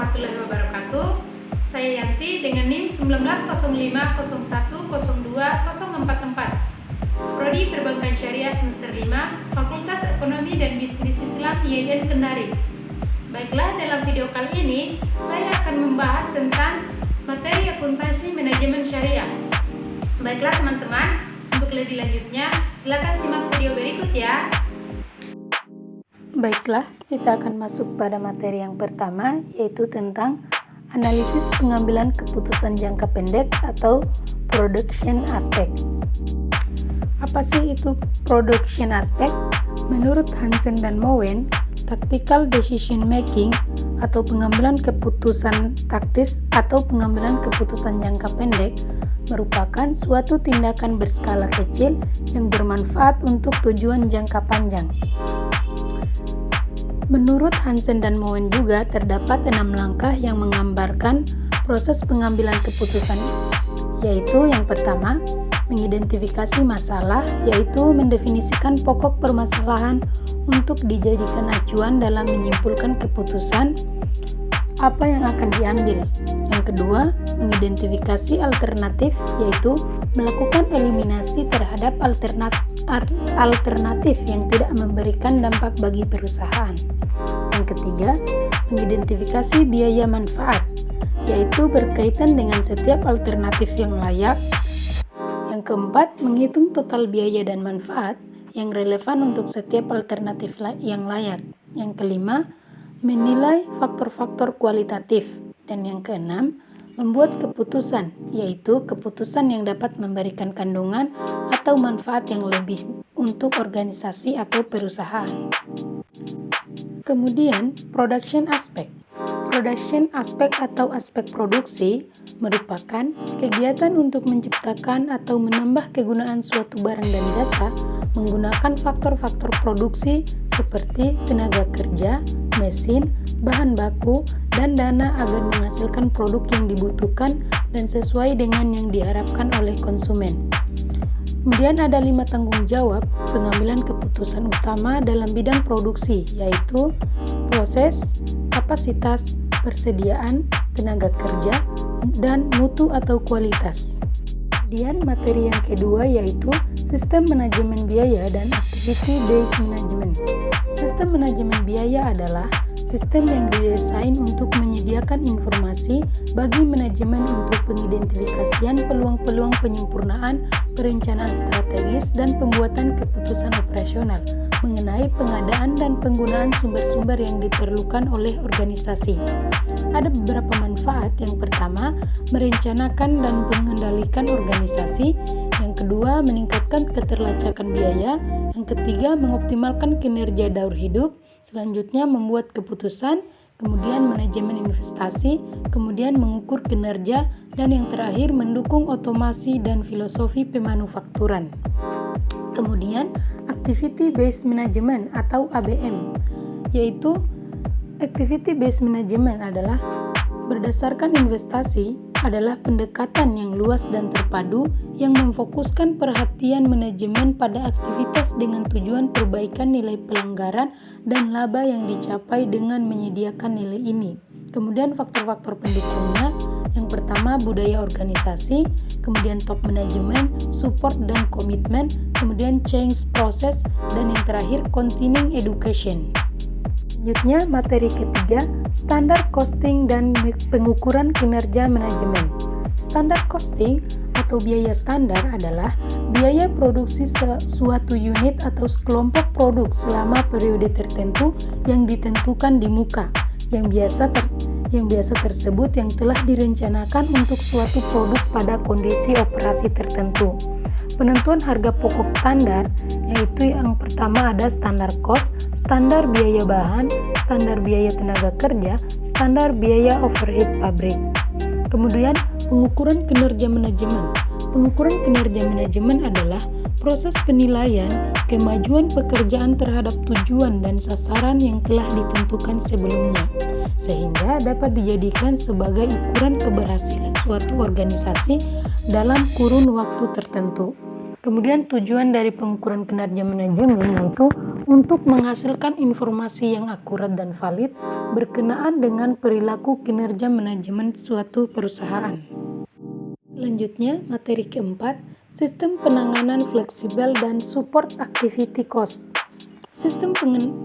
warahmatullahi wabarakatuh. Saya Yanti dengan NIM 190501020044. Prodi Perbankan Syariah semester 5, Fakultas Ekonomi dan Bisnis Islam IAIN Kendari. Baiklah, dalam video kali ini saya akan membahas tentang materi akuntansi manajemen syariah. Baiklah teman-teman, untuk lebih lanjutnya silakan simak video berikut ya. Baiklah, kita akan masuk pada materi yang pertama, yaitu tentang analisis pengambilan keputusan jangka pendek atau production aspect. Apa sih itu production aspect? Menurut Hansen dan Mowen, tactical decision making atau pengambilan keputusan taktis atau pengambilan keputusan jangka pendek merupakan suatu tindakan berskala kecil yang bermanfaat untuk tujuan jangka panjang. Menurut Hansen dan Mowen juga terdapat 6 langkah yang menggambarkan proses pengambilan keputusan, yaitu yang pertama, mengidentifikasi masalah, yaitu mendefinisikan pokok permasalahan untuk dijadikan acuan dalam menyimpulkan keputusan apa yang akan diambil. Yang kedua, mengidentifikasi alternatif, yaitu melakukan eliminasi terhadap alternatif yang tidak memberikan dampak bagi perusahaan. Yang ketiga, mengidentifikasi biaya manfaat, yaitu berkaitan dengan setiap alternatif yang layak. Yang keempat, menghitung total biaya dan manfaat yang relevan untuk setiap alternatif yang layak. Yang kelima, menilai faktor-faktor kualitatif. Dan yang keenam, membuat keputusan, yaitu keputusan yang dapat memberikan kandungan atau manfaat yang lebih untuk organisasi atau perusahaan. Kemudian, production aspect. Production aspect atau aspek produksi merupakan kegiatan untuk menciptakan atau menambah kegunaan suatu barang dan jasa menggunakan faktor-faktor produksi seperti tenaga kerja, mesin, bahan baku, dan dana agar menghasilkan produk yang dibutuhkan dan sesuai dengan yang diharapkan oleh konsumen. Kemudian ada 5 tanggung jawab pengambilan keputusan utama dalam bidang produksi, yaitu proses, kapasitas, persediaan, tenaga kerja, dan mutu atau kualitas. Kemudian materi yang kedua yaitu sistem manajemen biaya dan activity based management. Sistem manajemen biaya adalah sistem yang didesain untuk menyediakan informasi bagi manajemen untuk pengidentifikasian peluang-peluang penyempurnaan, perencanaan strategis, dan pembuatan keputusan operasional mengenai pengadaan dan penggunaan sumber-sumber yang diperlukan oleh organisasi. Ada beberapa manfaat. Yang pertama, merencanakan dan mengendalikan organisasi. Yang kedua, meningkatkan keterlacakan biaya. Yang ketiga, mengoptimalkan kinerja daur hidup. Selanjutnya, membuat keputusan. Kemudian, manajemen investasi. Kemudian, mengukur kinerja. Dan yang terakhir, mendukung otomasi dan filosofi pemanufakturan. Kemudian, activity based management atau ABM, yaitu activity based management adalah berdasarkan investasi adalah pendekatan yang luas dan terpadu yang memfokuskan perhatian manajemen pada aktivitas dengan tujuan perbaikan nilai pelanggaran dan laba yang dicapai dengan menyediakan nilai ini. Kemudian faktor-faktor pendukungnya, yang pertama budaya organisasi, kemudian top management, support dan komitmen, kemudian change process, dan yang terakhir continuing education. Selanjutnya materi ketiga, standar costing dan pengukuran kinerja manajemen. Standar costing atau biaya standar adalah biaya produksi suatu unit atau sekelompok produk selama periode tertentu yang ditentukan di muka, yang biasa tersebut yang telah direncanakan untuk suatu produk pada kondisi operasi tertentu. Penentuan harga pokok standar, yaitu yang pertama ada standar cost, standar biaya bahan, standar biaya tenaga kerja, standar biaya overhead pabrik. Kemudian pengukuran kinerja manajemen. Pengukuran kinerja manajemen adalah proses penilaian kemajuan pekerjaan terhadap tujuan dan sasaran yang telah ditentukan sebelumnya, sehingga dapat dijadikan sebagai ukuran keberhasilan suatu organisasi dalam kurun waktu tertentu. Kemudian tujuan dari pengukuran kinerja manajemen yaitu untuk menghasilkan informasi yang akurat dan valid berkenaan dengan perilaku kinerja manajemen suatu perusahaan. Selanjutnya, materi keempat, sistem penanganan fleksibel dan support activity cost. Sistem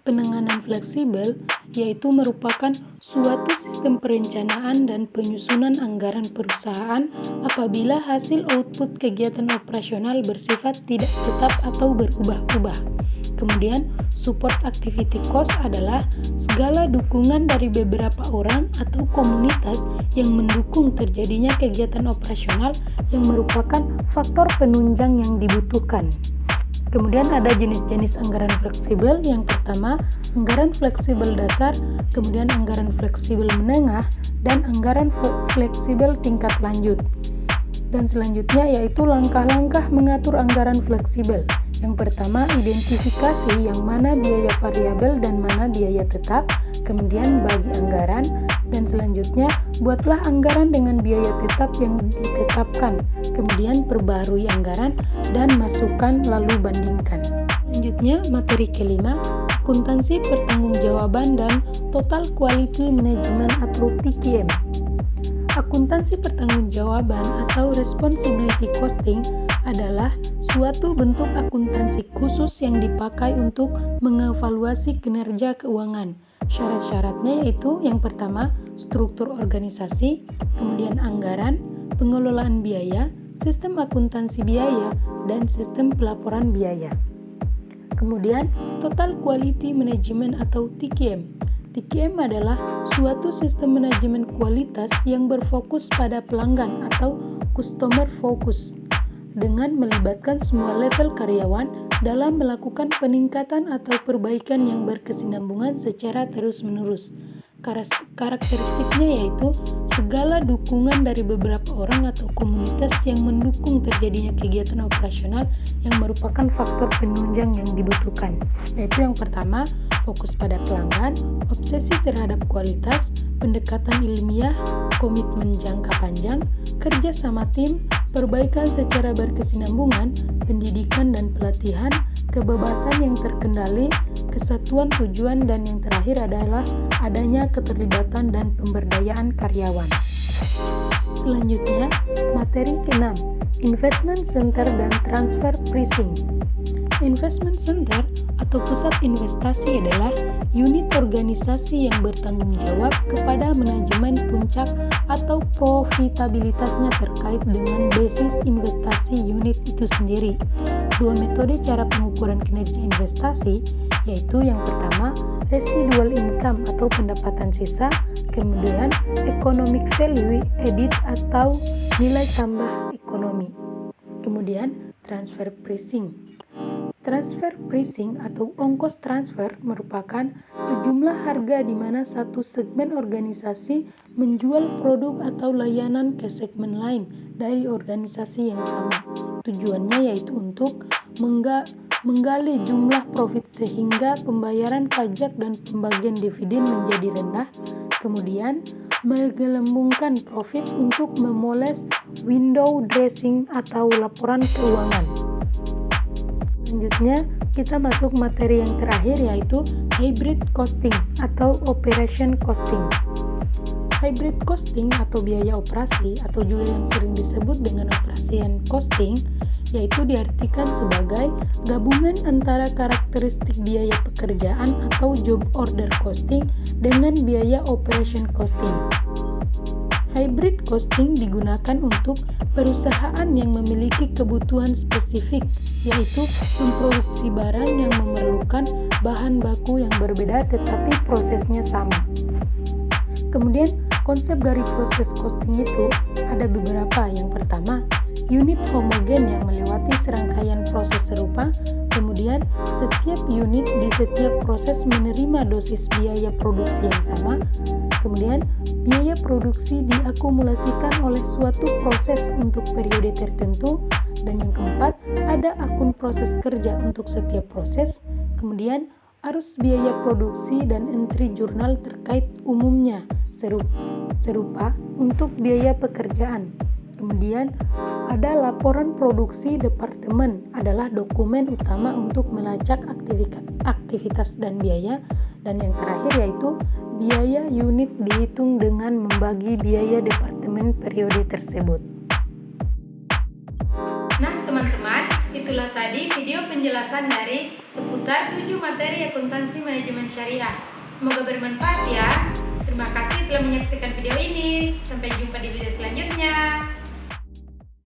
penanganan fleksibel yaitu merupakan suatu sistem perencanaan dan penyusunan anggaran perusahaan apabila hasil output kegiatan operasional bersifat tidak tetap atau berubah-ubah. Kemudian, support activity cost adalah segala dukungan dari beberapa orang atau komunitas yang mendukung terjadinya kegiatan operasional yang merupakan faktor penunjang yang dibutuhkan. Kemudian ada jenis-jenis anggaran fleksibel. Yang pertama, anggaran fleksibel dasar, kemudian anggaran fleksibel menengah, dan anggaran fleksibel tingkat lanjut. Dan selanjutnya yaitu langkah-langkah mengatur anggaran fleksibel. Yang pertama, identifikasi yang mana biaya variabel dan mana biaya tetap, kemudian bagi anggaran, dan selanjutnya buatlah anggaran dengan biaya tetap yang ditetapkan, kemudian perbarui anggaran dan masukkan lalu bandingkan. Selanjutnya, materi kelima, akuntansi pertanggungjawaban dan total quality management atau TQM. Akuntansi pertanggungjawaban atau responsibility costing adalah suatu bentuk akuntansi khusus yang dipakai untuk mengevaluasi kinerja keuangan. Syarat-syaratnya yaitu yang pertama, struktur organisasi, kemudian anggaran, pengelolaan biaya, sistem akuntansi biaya, dan sistem pelaporan biaya. Kemudian, total quality management atau TQM. TQM adalah suatu sistem manajemen kualitas yang berfokus pada pelanggan atau customer focus dengan melibatkan semua level karyawan dalam melakukan peningkatan atau perbaikan yang berkesinambungan secara terus-menerus. Karakteristiknya yaitu segala dukungan dari beberapa orang atau komunitas yang mendukung terjadinya kegiatan operasional yang merupakan faktor penunjang yang dibutuhkan. Yaitu yang pertama, fokus pada pelanggan, obsesi terhadap kualitas, pendekatan ilmiah, komitmen jangka panjang, kerja sama tim, perbaikan secara berkesinambungan, pendidikan dan pelatihan, kebebasan yang terkendali, kesatuan tujuan, dan yang terakhir adalah adanya keterlibatan dan pemberdayaan karyawan. Selanjutnya, materi ke-6, investment center dan transfer pricing. Investment center atau pusat investasi adalah unit organisasi yang bertanggung jawab kepada manajemen puncak atau profitabilitasnya terkait dengan basis investasi unit itu sendiri. Dua metode cara pengukuran kinerja investasi yaitu yang pertama, residual income atau pendapatan sisa, kemudian economic value added atau nilai tambah ekonomi. Kemudian transfer pricing. Transfer pricing atau ongkos transfer merupakan sejumlah harga di mana satu segmen organisasi menjual produk atau layanan ke segmen lain dari organisasi yang sama. Tujuannya yaitu untuk menggali jumlah profit sehingga pembayaran pajak dan pembagian dividen menjadi rendah, kemudian menggelembungkan profit untuk memoles window dressing atau laporan keuangan. Selanjutnya, kita masuk materi yang terakhir yaitu hybrid costing atau operation costing. Hybrid costing atau biaya operasi atau juga yang sering disebut dengan operation costing yaitu diartikan sebagai gabungan antara karakteristik biaya pekerjaan atau job order costing dengan biaya operation costing. Hybrid costing digunakan untuk perusahaan yang memiliki kebutuhan spesifik, yaitu memproduksi barang yang memerlukan bahan baku yang berbeda tetapi prosesnya sama. Kemudian, konsep dari proses costing itu ada beberapa. Yang pertama, unit homogen yang melewati serangkaian proses serupa, kemudian setiap unit di setiap proses menerima dosis biaya produksi yang sama, kemudian biaya produksi diakumulasikan oleh suatu proses untuk periode tertentu, dan yang keempat, ada akun proses kerja untuk setiap proses, kemudian arus biaya produksi dan entry jurnal terkait umumnya serupa untuk biaya pekerjaan. Kemudian ada laporan produksi departemen adalah dokumen utama untuk melacak aktivitas dan biaya. Dan yang terakhir yaitu biaya unit dihitung dengan membagi biaya departemen periode tersebut. Nah teman-teman, itulah tadi video penjelasan dari seputar 7 materi akuntansi manajemen syariah. Semoga bermanfaat ya. Terima kasih telah menyaksikan video ini. Sampai jumpa di video selanjutnya.